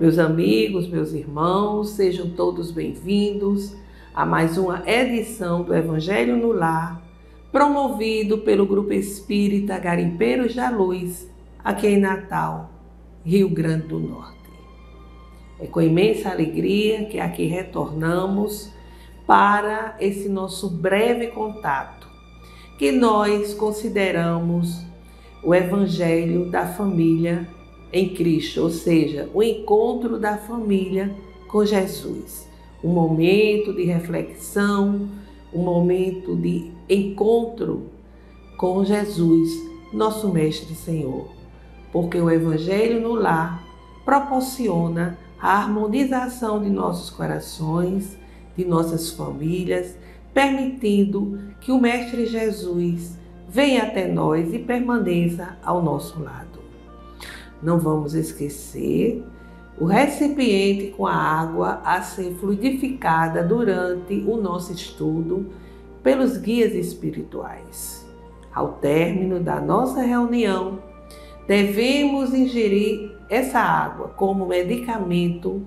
Meus amigos, meus irmãos, sejam todos bem-vindos a mais uma edição do Evangelho no Lar, promovido pelo Grupo Espírita Garimpeiros da Luz, aqui em Natal, Rio Grande do Norte. É com imensa alegria que aqui retornamos para esse nosso breve contato, que nós consideramos o Evangelho da família em Cristo, ou seja, o encontro da família com Jesus. Um momento de reflexão, um momento de encontro com Jesus, nosso Mestre e Senhor. Porque o Evangelho no Lar proporciona a harmonização de nossos corações, de nossas famílias, permitindo que o Mestre Jesus venha até nós e permaneça ao nosso lado. Não vamos esquecer o recipiente com a água a ser fluidificada durante o nosso estudo pelos guias espirituais. Ao término da nossa reunião, devemos ingerir essa água como medicamento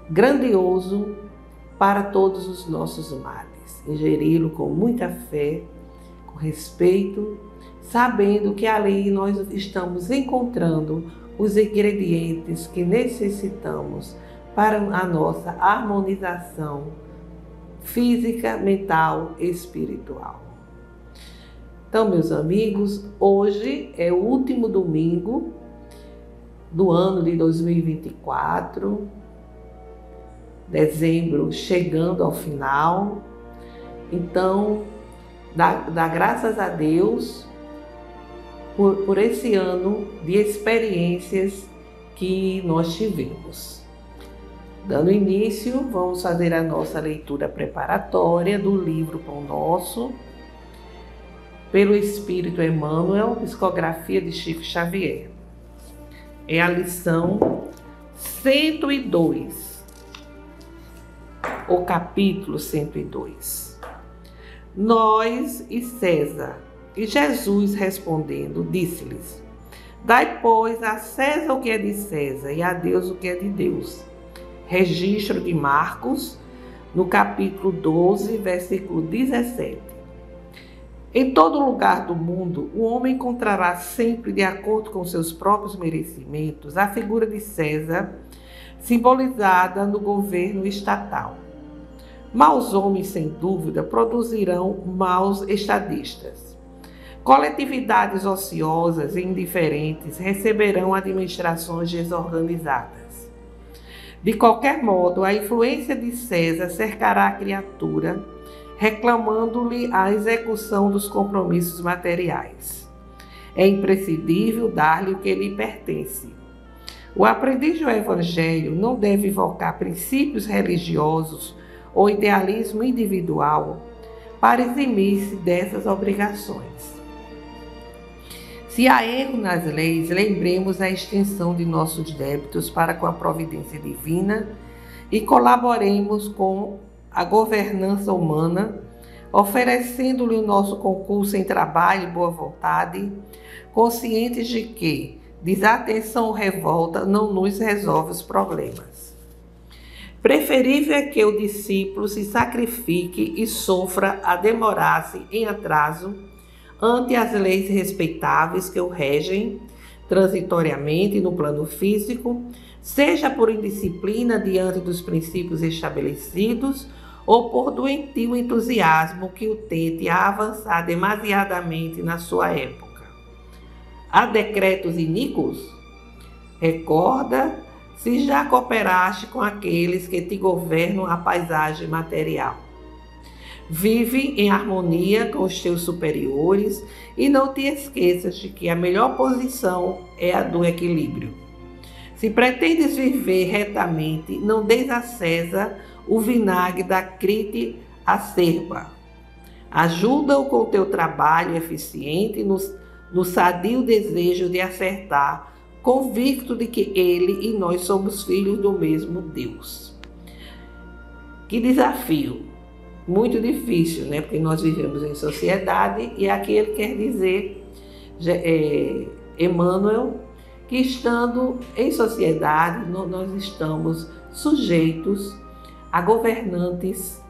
grandioso para todos os nossos males. Ingeri-lo com muita fé, com respeito, sabendo que ali nós estamos encontrando os ingredientes que necessitamos para a nossa harmonização física, mental e espiritual. Então, meus amigos, hoje é o último domingo do ano de 2024, dezembro chegando ao final. Então, dá graças a Deus por esse ano de experiências que nós tivemos. Dando início, vamos fazer a nossa leitura preparatória do livro Pão Nosso, pelo Espírito Emmanuel, psicografia de Chico Xavier. É a lição 102, o capítulo 102. Nós e César. E Jesus respondendo, disse-lhes: Dai, pois, a César o que é de César e a Deus o que é de Deus. Registro de Marcos, no capítulo 12, versículo 17. Em todo lugar do mundo, o homem encontrará sempre, de acordo com seus próprios merecimentos, a figura de César, simbolizada no governo estatal. Maus homens, sem dúvida, produzirão maus estadistas. Coletividades ociosas e indiferentes receberão administrações desorganizadas. De qualquer modo, a influência de César cercará a criatura, reclamando-lhe a execução dos compromissos materiais. É imprescindível dar-lhe o que lhe pertence. O aprendiz do Evangelho não deve invocar princípios religiosos ou idealismo individual para eximir-se dessas obrigações. Se há erro nas leis, lembremos a extensão de nossos débitos para com a providência divina e colaboremos com a governança humana, oferecendo-lhe o nosso concurso em trabalho e boa vontade, conscientes de que desatenção ou revolta não nos resolve os problemas. Preferível é que o discípulo se sacrifique e sofra a demorar-se em atraso ante as leis respeitáveis que o regem transitoriamente no plano físico, seja por indisciplina diante dos princípios estabelecidos ou por doentio entusiasmo que o tente a avançar demasiadamente na sua época. Há decretos iníquos? Recorda se já cooperaste com aqueles que te governam a paisagem material. Vive em harmonia com os teus superiores e não te esqueças de que a melhor posição é a do equilíbrio. Se pretendes viver retamente, não deis a César o vinagre da crite acerba. Ajuda-o com o teu trabalho eficiente no sadio desejo de acertar, convicto de que ele e nós somos filhos do mesmo Deus. Que desafio! Muito difícil, né? Porque nós vivemos em sociedade e aqui ele quer dizer, Emmanuel, que estando em sociedade, nós estamos sujeitos a governantes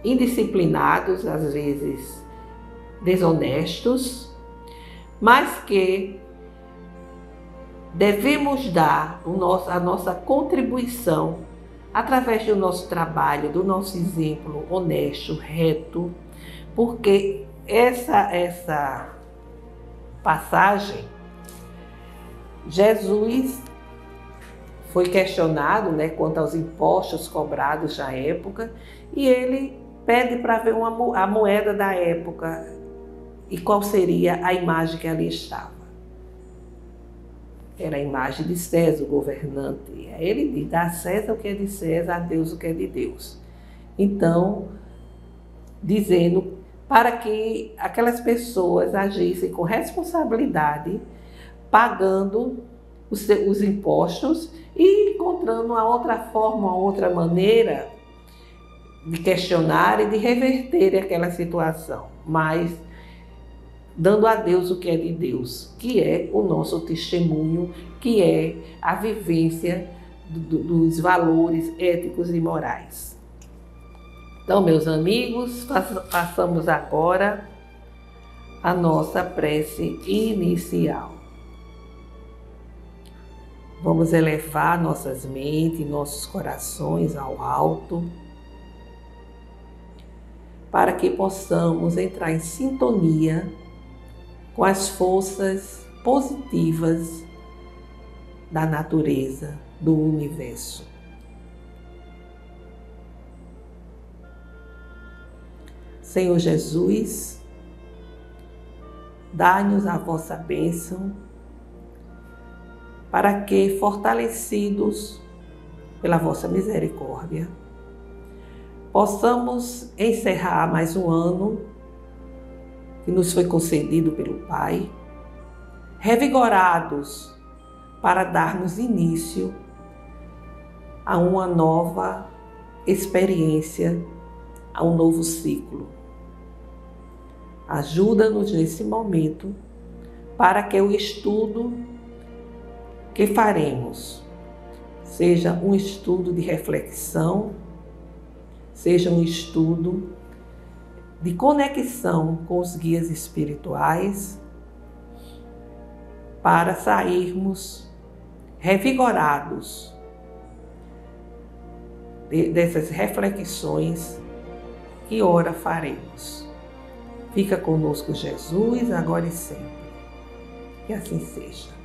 indisciplinados, às vezes desonestos, mas que devemos dar a nossa contribuição através do nosso trabalho, do nosso exemplo honesto, reto, porque essa passagem, Jesus foi questionado, quanto aos impostos cobrados na época, e ele pede para ver a moeda da época e qual seria a imagem que ali estava. Era a imagem de César, o governante. Ele diz: dá a César o que é de César, a Deus o que é de Deus. Então, dizendo para que aquelas pessoas agissem com responsabilidade, pagando os impostos e encontrando uma outra forma, uma outra maneira de questionar e de reverter aquela situação, mas dando a Deus o que é de Deus, que é o nosso testemunho, que é a vivência dos valores éticos e morais. Então, meus amigos, façamos agora a nossa prece inicial. Vamos elevar nossas mentes, nossos corações ao alto, para que possamos entrar em sintonia com as forças positivas da natureza, do universo. Senhor Jesus, dá-nos a vossa bênção, para que, fortalecidos pela vossa misericórdia, possamos encerrar mais um ano que nos foi concedido pelo Pai, revigorados para darmos início a uma nova experiência, a um novo ciclo. Ajuda-nos nesse momento para que o estudo que faremos seja um estudo de reflexão, seja um estudo de conexão com os guias espirituais, para sairmos revigorados dessas reflexões que ora faremos. Fica conosco Jesus, agora e sempre. Que assim seja.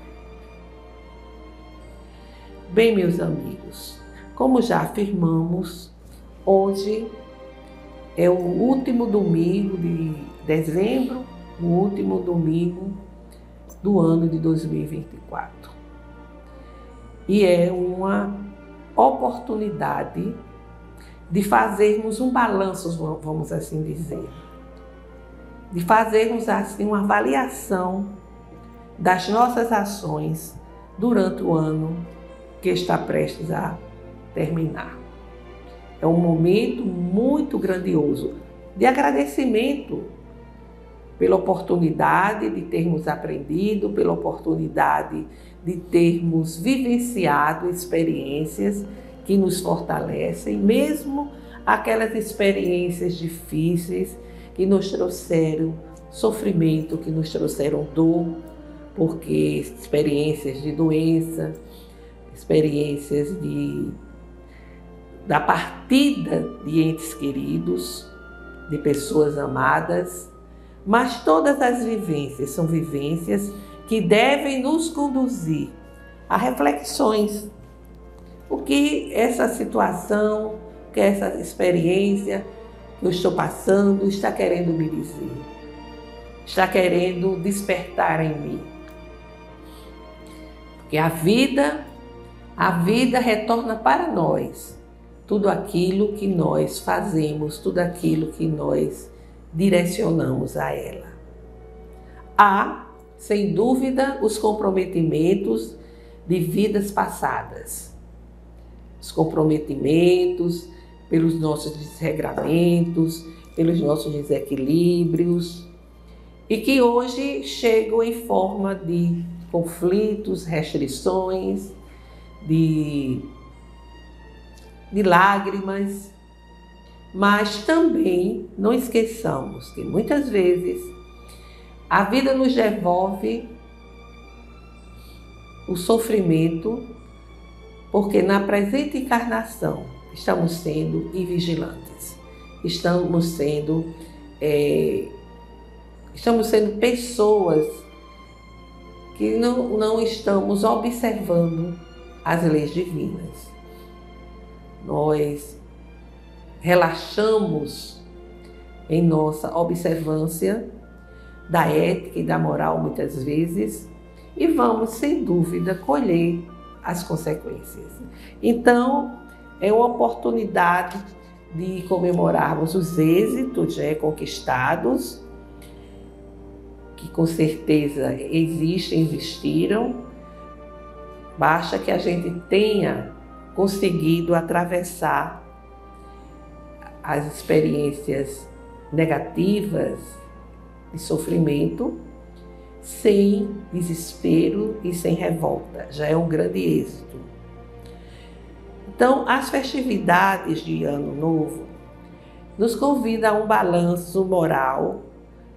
Bem, meus amigos, como já afirmamos, hoje é o último domingo de dezembro, o último domingo do ano de 2024. E é uma oportunidade de fazermos um balanço, vamos assim dizer, de fazermos assim uma avaliação das nossas ações durante o ano que está prestes a terminar. É um momento muito grandioso de agradecimento pela oportunidade de termos aprendido, pela oportunidade de termos vivenciado experiências que nos fortalecem, mesmo aquelas experiências difíceis que nos trouxeram sofrimento, que nos trouxeram dor, porque experiências de doença, experiências da partida de entes queridos, de pessoas amadas, mas todas as vivências são vivências que devem nos conduzir a reflexões. O que essa situação, o que essa experiência que eu estou passando está querendo me dizer? Está querendo despertar em mim? Porque a vida retorna para nós tudo aquilo que nós fazemos, tudo aquilo que nós direcionamos a ela. Há, sem dúvida, os comprometimentos de vidas passadas. Os comprometimentos pelos nossos desregramentos, pelos nossos desequilíbrios, e que hoje chegam em forma de conflitos, restrições, de lágrimas, mas também não esqueçamos que muitas vezes a vida nos devolve o sofrimento, porque na presente encarnação estamos sendo invigilantes, estamos sendo pessoas que não estamos observando as leis divinas. Nós relaxamos em nossa observância da ética e da moral muitas vezes e vamos, sem dúvida, colher as consequências. Então, é uma oportunidade de comemorarmos os êxitos conquistados, que com certeza existiram, basta que a gente tenha conseguido atravessar as experiências negativas de sofrimento sem desespero e sem revolta. Já é um grande êxito. Então, as festividades de Ano Novo nos convidam a um balanço moral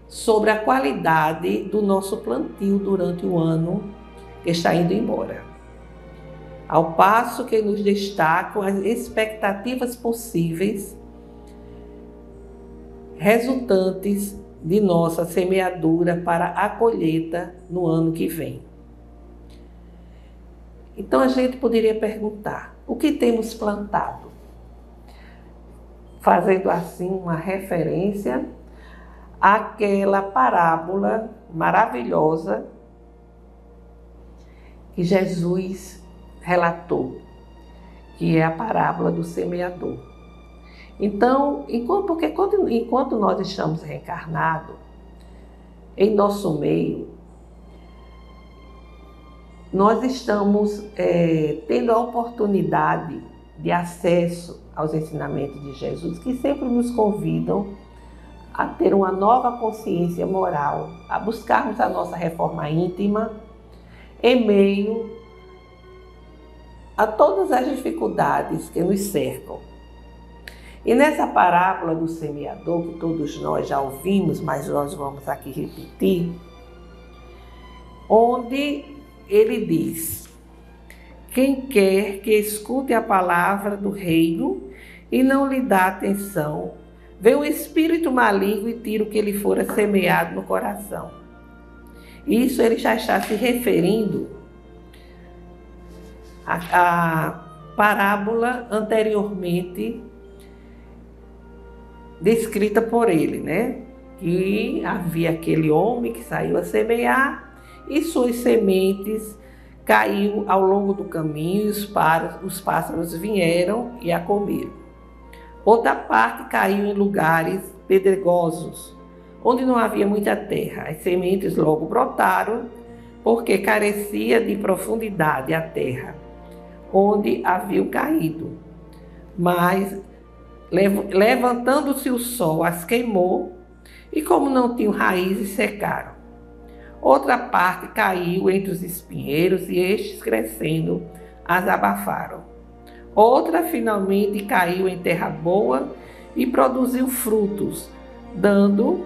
sobre a qualidade do nosso plantio durante o ano que está indo embora. Ao passo que nos destacam as expectativas possíveis resultantes de nossa semeadura para a colheita no ano que vem. Então a gente poderia perguntar: o que temos plantado? Fazendo assim uma referência àquela parábola maravilhosa que Jesus relatou, que é a parábola do semeador. Então, enquanto nós estamos reencarnados, em nosso meio, nós estamos tendo a oportunidade de acesso aos ensinamentos de Jesus, que sempre nos convidam a ter uma nova consciência moral, a buscarmos a nossa reforma íntima em meio a todas as dificuldades que nos cercam. E nessa parábola do semeador, que todos nós já ouvimos, mas nós vamos aqui repetir, onde ele diz: quem quer que escute a palavra do reino e não lhe dá atenção, vem um espírito maligno e tira o que lhe fora semeado no coração. Isso ele já está se referindo à parábola anteriormente descrita por ele, né? Que havia aquele homem que saiu a semear e suas sementes caiu ao longo do caminho e os pássaros vieram e a comeram. Outra parte caiu em lugares pedregosos, onde não havia muita terra. As sementes logo brotaram, porque carecia de profundidade a terra, onde haviam caído. Mas, levantando-se o sol, as queimou, e como não tinham raízes, secaram. Outra parte caiu entre os espinheiros, e estes, crescendo, as abafaram. Outra, finalmente, caiu em terra boa e produziu frutos, dando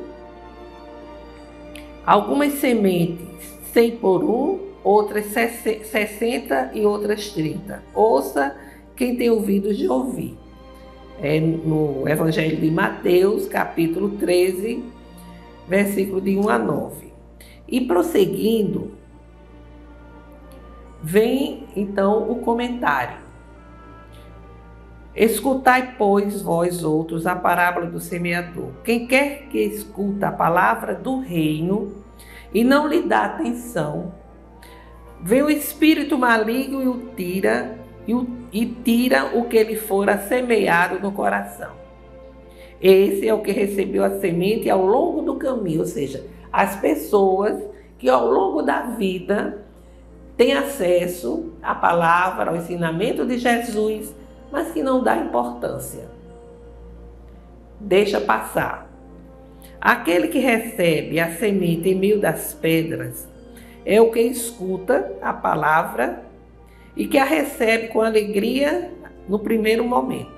algumas sementes 100 por um, outras 60 e outras 30. Ouça quem tem ouvidos de ouvir. No Evangelho de Mateus, capítulo 13, versículo de 1 a 9. E prosseguindo, vem então o comentário. Escutai, pois, vós outros, a parábola do semeador. Quem quer que escuta a palavra do reino e não lhe dá atenção, vem o espírito maligno e o tira, e tira o que lhe fora semeado no coração. Esse é o que recebeu a semente ao longo do caminho, ou seja, as pessoas que ao longo da vida têm acesso à palavra, ao ensinamento de Jesus, mas que não dá importância. Deixa passar. Aquele que recebe a semente em meio das pedras é o que escuta a palavra e que a recebe com alegria no primeiro momento.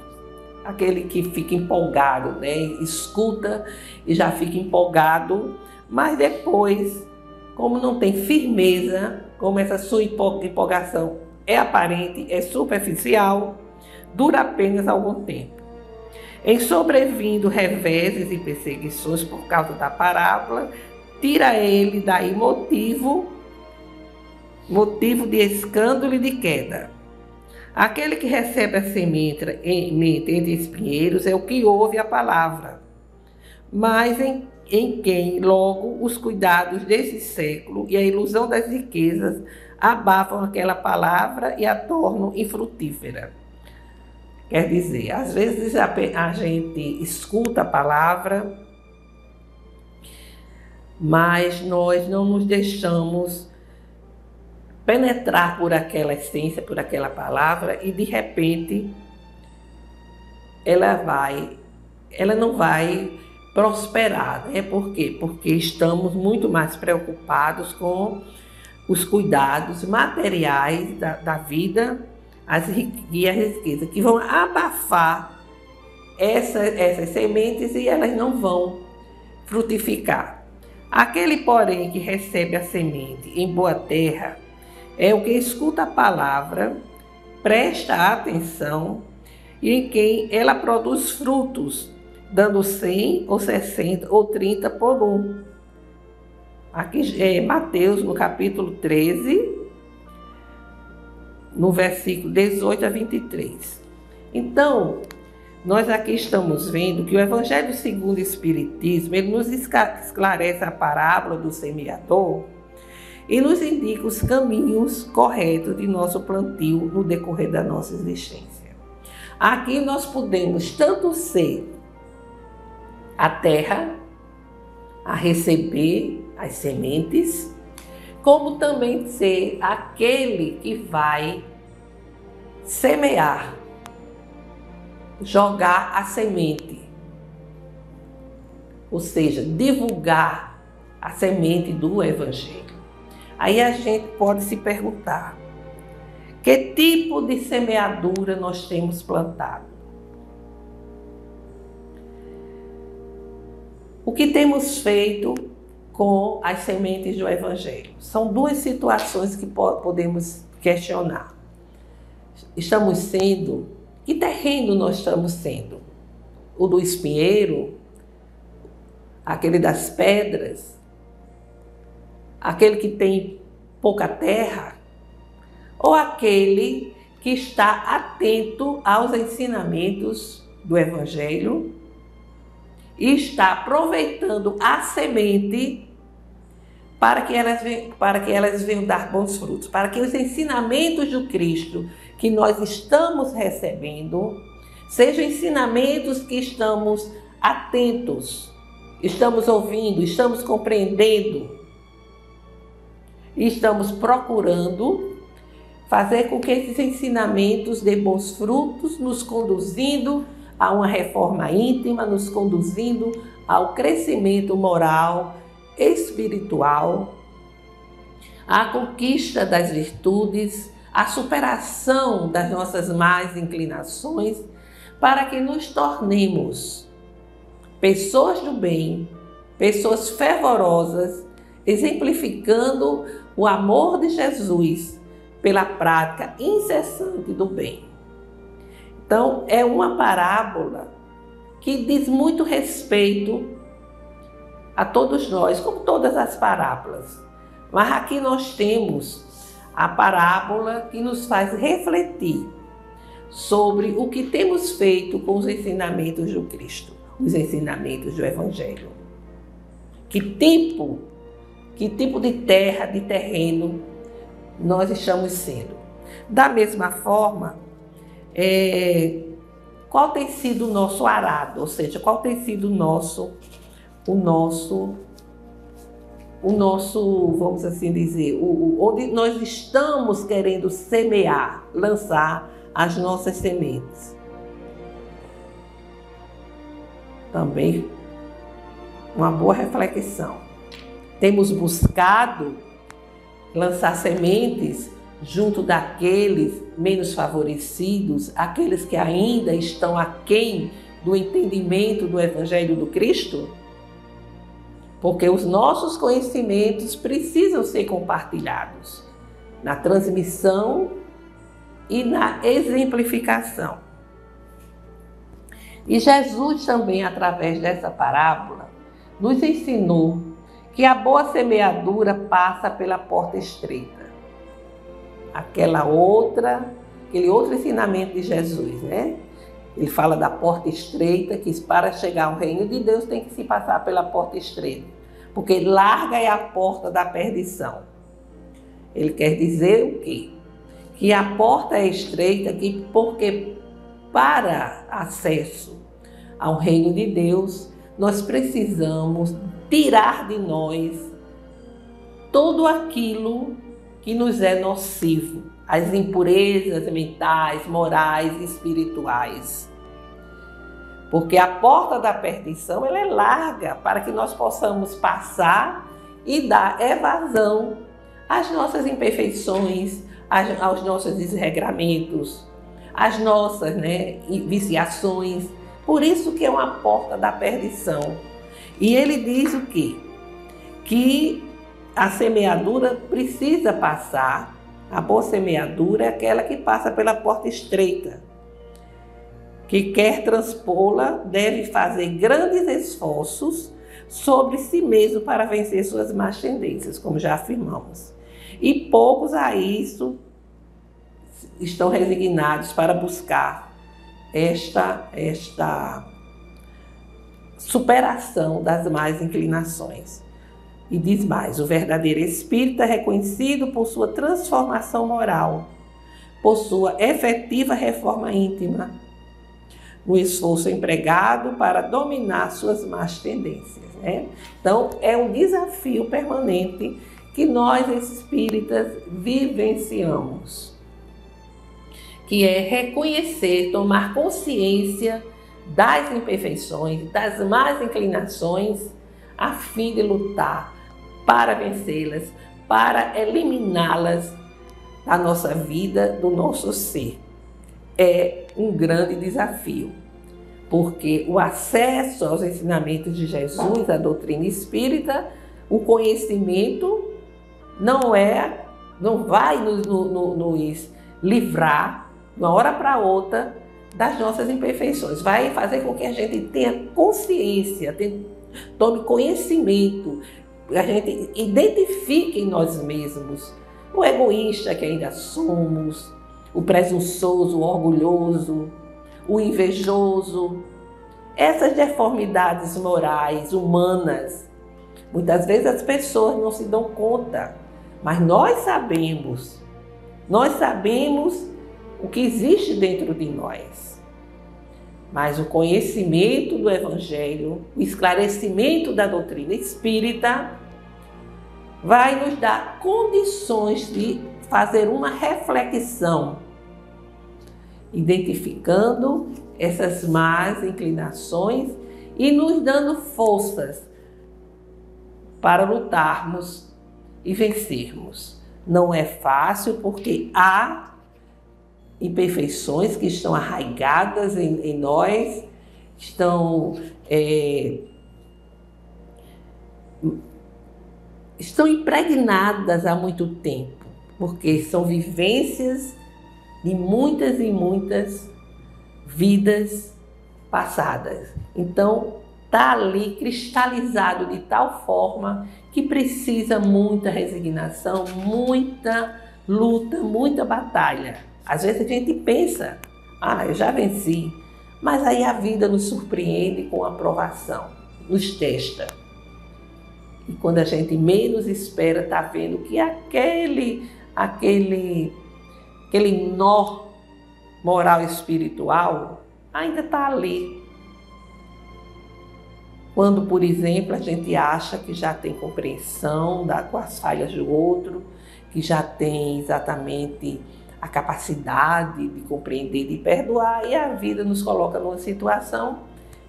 Aquele que fica empolgado, né? Escuta e já fica empolgado, mas depois, como não tem firmeza, como essa sua empolgação é aparente, é superficial, dura apenas algum tempo. Em sobrevindo reveses e perseguições por causa da parábola, tira ele daí motivo de escândalo e de queda. Aquele que recebe a semente entre espinheiros é o que ouve a palavra, mas em quem logo os cuidados desse século e a ilusão das riquezas abafam aquela palavra e a tornam infrutífera. Quer dizer, às vezes a gente escuta a palavra, mas nós não nos deixamos penetrar por aquela essência, por aquela palavra, e de repente ela não vai prosperar, né? Por quê? Porque estamos muito mais preocupados com os cuidados materiais da vida e a riqueza, que vão abafar essas sementes e elas não vão frutificar. Aquele, porém, que recebe a semente em boa terra é o que escuta a palavra, presta atenção e em quem ela produz frutos, dando 100 ou 60 ou 30 por um. Aqui é Mateus, no capítulo 13, no versículo 18 a 23. Então, nós aqui estamos vendo que o Evangelho segundo o Espiritismo, ele nos esclarece a parábola do semeador e nos indica os caminhos corretos de nosso plantio no decorrer da nossa existência. Aqui nós podemos tanto ser a terra a receber as sementes, como também ser aquele que vai semear, jogar a semente, ou seja, divulgar a semente do Evangelho. Aí a gente pode se perguntar, que tipo de semeadura nós temos plantado? O que temos feito com as sementes do Evangelho? São duas situações que podemos questionar. Estamos sendo, que terreno nós estamos sendo? O do espinheiro? Aquele das pedras? Aquele que tem pouca terra? Ou aquele que está atento aos ensinamentos do Evangelho e está aproveitando a semente para que elas venham dar bons frutos, para que os ensinamentos do Cristo que nós estamos recebendo sejam ensinamentos que estamos atentos, estamos ouvindo, estamos compreendendo e estamos procurando fazer com que esses ensinamentos dêem bons frutos, nos conduzindo a uma reforma íntima, nos conduzindo ao crescimento moral, espiritual, à conquista das virtudes, à superação das nossas más inclinações, para que nos tornemos pessoas do bem, pessoas fervorosas, exemplificando o amor de Jesus pela prática incessante do bem. Então, é uma parábola que diz muito respeito a todos nós, como todas as parábolas. Mas aqui nós temos a parábola que nos faz refletir sobre o que temos feito com os ensinamentos do Cristo, os ensinamentos do Evangelho. Que tipo de terra, de terreno nós estamos sendo? Da mesma forma, qual tem sido o nosso arado, ou seja, qual tem sido o nosso, vamos assim dizer, onde nós estamos querendo semear, lançar as nossas sementes. Também uma boa reflexão. Temos buscado lançar sementes junto daqueles menos favorecidos, aqueles que ainda estão aquém do entendimento do Evangelho do Cristo? Porque os nossos conhecimentos precisam ser compartilhados na transmissão e na exemplificação. E Jesus também, através dessa parábola, nos ensinou que a boa semeadura passa pela porta estreita. Aquele outro ensinamento de Jesus, né? Ele fala da porta estreita, que para chegar ao reino de Deus tem que se passar pela porta estreita, porque larga é a porta da perdição. Ele quer dizer o quê? Que a porta é estreita porque para acesso ao reino de Deus, nós precisamos tirar de nós tudo aquilo que nos é nocivo, as impurezas mentais, morais e espirituais. Porque a porta da perdição ela é larga para que nós possamos passar e dar evasão às nossas imperfeições, aos nossos desregramentos, às nossas viciações. Por isso que é uma porta da perdição. E ele diz o quê? Que a semeadura precisa passar. A boa semeadura é aquela que passa pela porta estreita. Que quer transpô-la deve fazer grandes esforços sobre si mesmo para vencer suas más tendências, como já afirmamos. E poucos a isso estão resignados para buscar esta superação das más inclinações. E diz mais, o verdadeiro espírito é reconhecido por sua transformação moral, por sua efetiva reforma íntima, no esforço empregado para dominar suas más tendências, né? Então, é um desafio permanente que nós espíritas vivenciamos, que é reconhecer, tomar consciência das imperfeições, das más inclinações, a fim de lutar para vencê-las, para eliminá-las da nossa vida, do nosso ser. É um grande desafio, porque o acesso aos ensinamentos de Jesus, à doutrina espírita, o conhecimento não vai nos livrar, de uma hora para outra, das nossas imperfeições. Vai fazer com que a gente tenha consciência, tome conhecimento, a gente identifique em nós mesmos o egoísta que ainda somos, o presunçoso, o orgulhoso, o invejoso, essas deformidades morais, humanas. Muitas vezes as pessoas não se dão conta, mas nós sabemos o que existe dentro de nós. Mas o conhecimento do Evangelho, o esclarecimento da doutrina espírita, vai nos dar condições de fazer uma reflexão, identificando essas más inclinações e nos dando forças para lutarmos e vencermos. Não é fácil porque há imperfeições que estão arraigadas em nós, estão impregnadas há muito tempo, porque são vivências de muitas e muitas vidas passadas. Então, está ali cristalizado de tal forma que precisa muita resignação, muita luta, muita batalha. Às vezes a gente pensa, eu já venci, mas aí a vida nos surpreende com a provação, nos testa. E quando a gente menos espera, está vendo que aquele nó moral e espiritual ainda está ali. Quando, por exemplo, a gente acha que já tem compreensão com as falhas do outro, que já tem exatamente a capacidade de compreender, de perdoar, e a vida nos coloca numa situação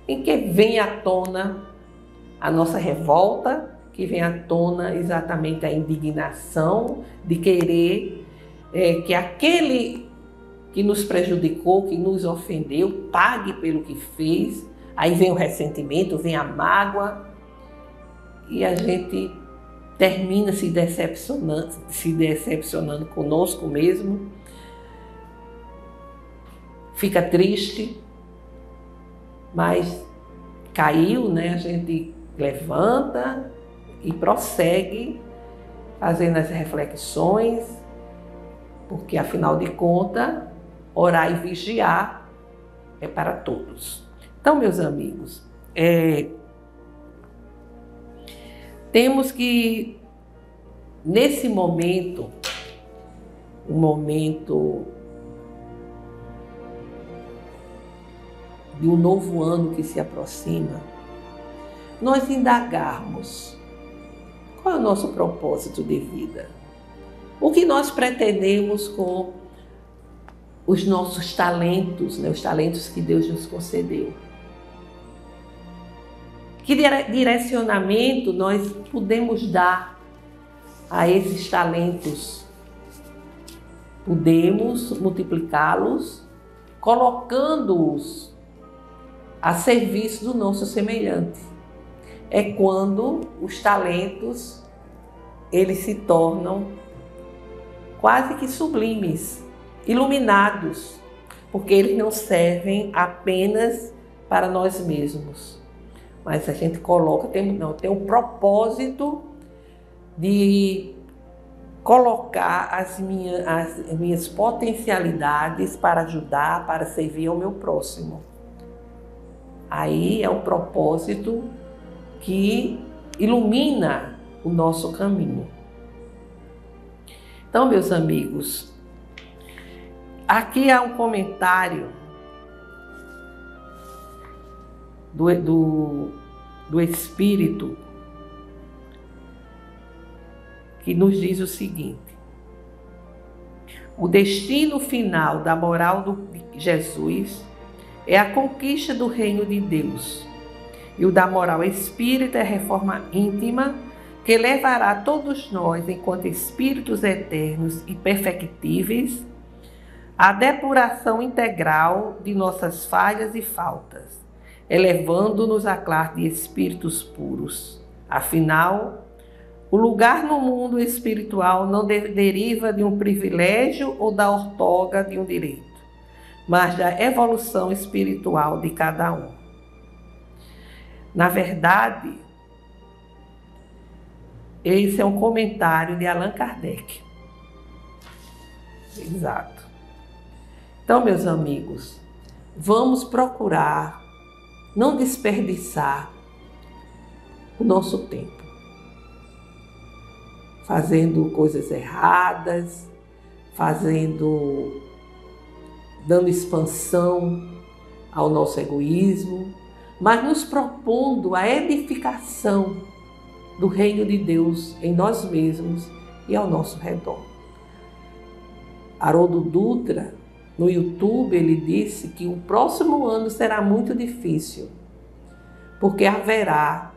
em que vem à tona a nossa revolta que vem à tona exatamente a indignação de querer que aquele que nos prejudicou, que nos ofendeu, pague pelo que fez. Aí vem o ressentimento, vem a mágoa e a gente termina se decepcionando conosco mesmo, fica triste, mas caiu, né? A gente levanta e prossegue fazendo as reflexões, porque afinal de contas, orar e vigiar é para todos. Então, meus amigos, temos que, nesse momento, um momento de um novo ano que se aproxima, nós indagarmos qual é o nosso propósito de vida, o que nós pretendemos com os nossos talentos, né, os talentos que Deus nos concedeu. Que direcionamento nós podemos dar a esses talentos? Podemos multiplicá-los, colocando-os a serviço do nosso semelhante. É quando os talentos, eles se tornam quase que sublimes, iluminados, porque eles não servem apenas para nós mesmos. Mas a gente coloca, tem o propósito de colocar as minhas potencialidades para ajudar, para servir ao meu próximo. Aí é o propósito que ilumina o nosso caminho. Então, meus amigos, aqui há um comentário do Espírito que nos diz o seguinte: o destino final da moral de Jesus é a conquista do reino de Deus, e o da moral espírita é a reforma íntima que levará todos nós, enquanto espíritos eternos e perfectíveis, à depuração integral de nossas falhas e faltas, elevando-nos à classe de espíritos puros. Afinal, o lugar no mundo espiritual não deriva de um privilégio ou da outorga de um direito, mas da evolução espiritual de cada um. Na verdade, esse é um comentário de Allan Kardec. Exato. Então, meus amigos, vamos procurar não desperdiçar o nosso tempo fazendo coisas erradas, dando expansão ao nosso egoísmo, mas nos propondo a edificação do reino de Deus em nós mesmos e ao nosso redor. Haroldo Dutra, no YouTube, ele disse que o próximo ano será muito difícil, porque haverá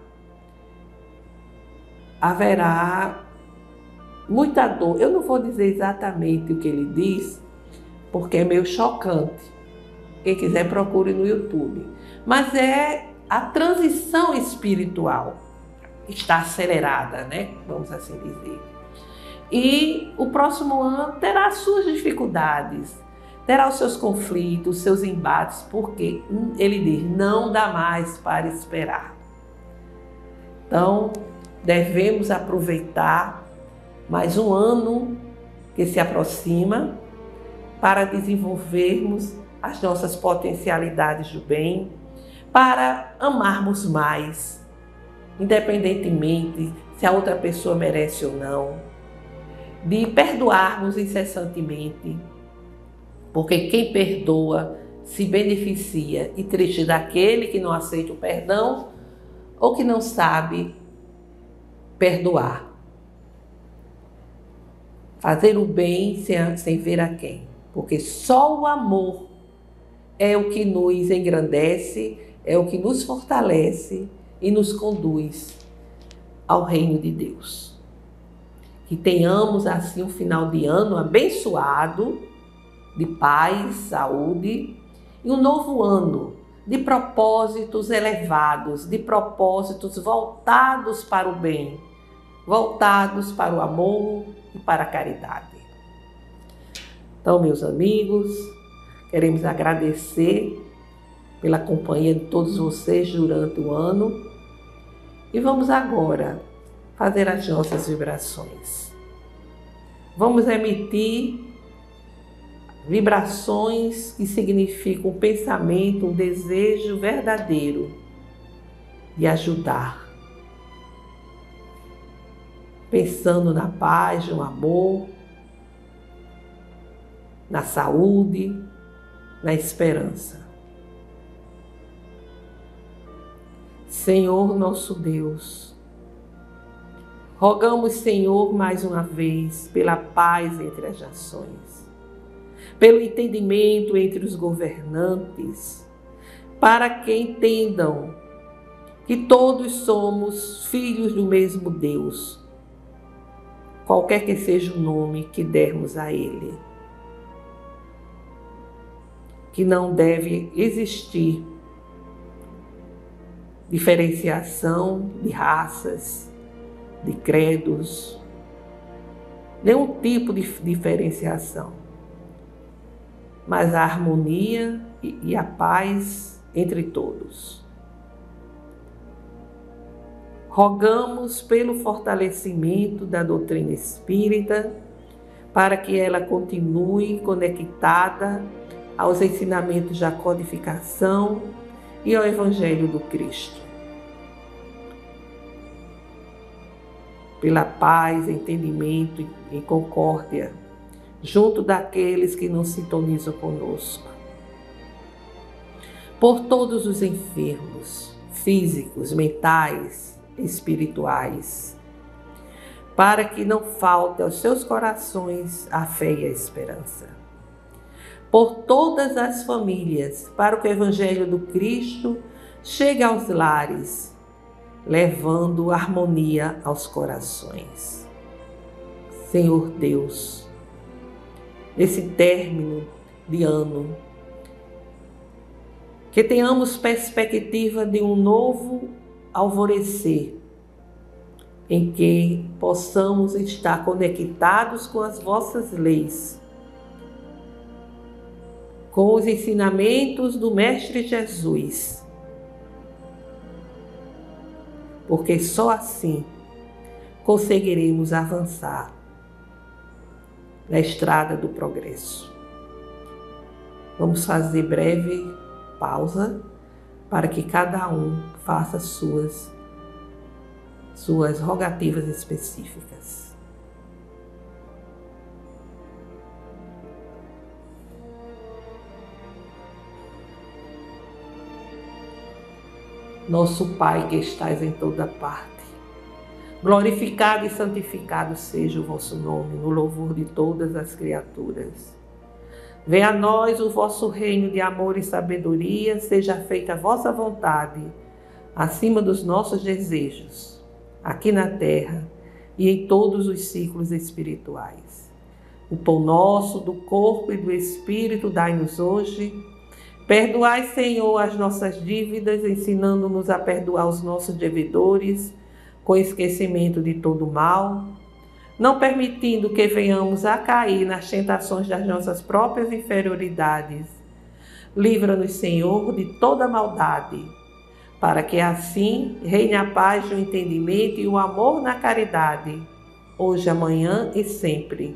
muita dor. Eu não vou dizer exatamente o que ele diz, porque é meio chocante. Quem quiser, procure no YouTube. Mas é a transição espiritual que está acelerada, né? Vamos assim dizer. E o próximo ano terá suas dificuldades, terá os seus conflitos, os seus embates, porque ele diz, não dá mais para esperar. Então, devemos aproveitar mais um ano que se aproxima para desenvolvermos as nossas potencialidades do bem, para amarmos mais, independentemente se a outra pessoa merece ou não, de perdoarmos incessantemente, porque quem perdoa se beneficia, e triste daquele que não aceita o perdão ou que não sabe perdoar. Fazer o bem sem ver a quem, porque só o amor é o que nos engrandece, é o que nos fortalece e nos conduz ao reino de Deus. Que tenhamos assim um final de ano abençoado, de paz, saúde, e um novo ano de propósitos elevados, de propósitos voltados para o bem, voltados para o amor e para a caridade. Então, meus amigos, queremos agradecer pela companhia de todos vocês durante o ano e vamos agora fazer as nossas vibrações. Vamos emitir vibrações que significam um pensamento, um desejo verdadeiro de ajudar. Pensando na paz, no amor, na saúde, na esperança. Senhor nosso Deus, rogamos, Senhor, mais uma vez, pela paz entre as nações, pelo entendimento entre os governantes, para que entendam que todos somos filhos do mesmo Deus, qualquer que seja o nome que dermos a Ele. Que não deve existir diferenciação de raças, de credos, nenhum tipo de diferenciação, mas a harmonia e a paz entre todos. Rogamos pelo fortalecimento da doutrina espírita, para que ela continue conectada aos ensinamentos da codificação e ao Evangelho do Cristo. Pela paz, entendimento e concórdia, junto daqueles que não sintonizam conosco. Por todos os enfermos, físicos, mentais, espirituais, para que não falte aos seus corações a fé e a esperança. Por todas as famílias, para que o Evangelho do Cristo chegue aos lares, levando harmonia aos corações. Senhor Deus, nesse término de ano, que tenhamos perspectiva de um novo alvorecer, em que possamos estar conectados com as vossas leis, com os ensinamentos do Mestre Jesus, porque só assim conseguiremos avançar na estrada do progresso. Vamos fazer breve pausa para que cada um faça suas rogativas específicas. Nosso Pai que estais em toda parte, glorificado e santificado seja o vosso nome, no louvor de todas as criaturas. Venha a nós o vosso reino de amor e sabedoria, seja feita a vossa vontade, acima dos nossos desejos, aqui na terra e em todos os ciclos espirituais. O pão nosso, do corpo e do espírito, dai-nos hoje. Perdoai, Senhor, as nossas dívidas, ensinando-nos a perdoar os nossos devedores, com esquecimento de todo mal, não permitindo que venhamos a cair nas tentações das nossas próprias inferioridades. Livra-nos, Senhor, de toda maldade, para que assim reine a paz do entendimento e o amor na caridade, hoje, amanhã e sempre.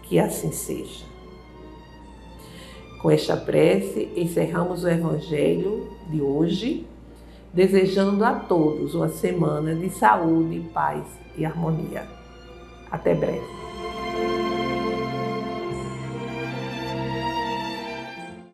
Que assim seja. Com esta prece, encerramos o Evangelho de hoje, desejando a todos uma semana de saúde, paz e harmonia. Até breve.